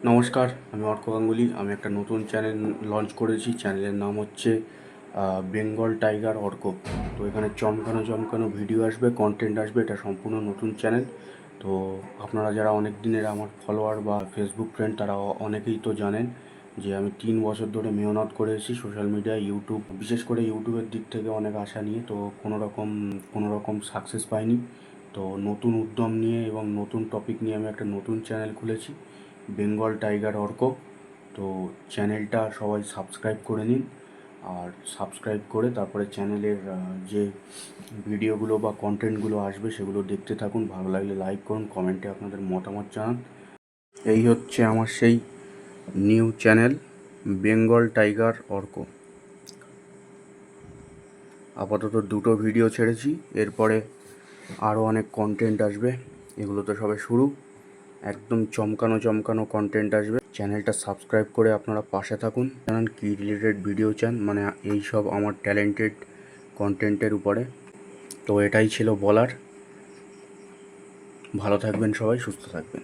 নমস্কার, আমি অর্ক গাঙ্গুলি। আমি একটা নতুন চ্যানেল লঞ্চ করেছি। চ্যানেলের নাম হচ্ছে বেঙ্গল টাইগার অর্ক। তো এখানে চমকানো চমকানো ভিডিও আসবে, কন্টেন্ট আসবে। এটা সম্পূর্ণ নতুন চ্যানেল। তো আপনারা যারা অনেক দিনের আমার ফলোয়ার বা ফেসবুক ফ্রেন্ড, তারা অনেকেই তো জানেন যে আমি 3 বছর ধরে মেহনত করে এসেছি সোশ্যাল মিডিয়া, ইউটিউব, বিশেষ করে ইউটিউবের দিক থেকে অনেক আশা নিয়ে। তো কোনো রকম সাকসেস পাইনি। তো নতুন উদ্যম নিয়ে এবং নতুন টপিক নিয়ে আমি একটা নতুন চ্যানেল খুলেছি, বেঙ্গল টাইগার অর্ক। তো চ্যানেলটা সবাই সাবস্ক্রাইব করে নিন। আর সাবস্ক্রাইব করে তারপরে চ্যানেলের যে ভিডিওগুলো বা কন্টেন্টগুলো আসবে সেগুলো দেখতে থাকুন। ভালো লাগলে লাইক করুন, কমেন্টে আপনাদের মতামত জানান। এই হচ্ছে আমার সেই new channel, Bengal tiger Arko. আপাতত 2টো ভিডিও ছেড়েছি, এরপরে আরও অনেক কন্টেন্ট আসবে। এগুলো তো সবে শুরু। একদম চমকানো চমকানো কন্টেন্ট আসবে। চ্যানেলটা সাবস্ক্রাইব করে আপনারা পাশে থাকুন। জানান কী রিলেটেড ভিডিও চান, মানে এই সব আমার ট্যালেন্টেড কন্টেন্টের উপরে। তো এটাই ছিল বলার। ভালো থাকবেন সবাই, সুস্থ থাকবেন।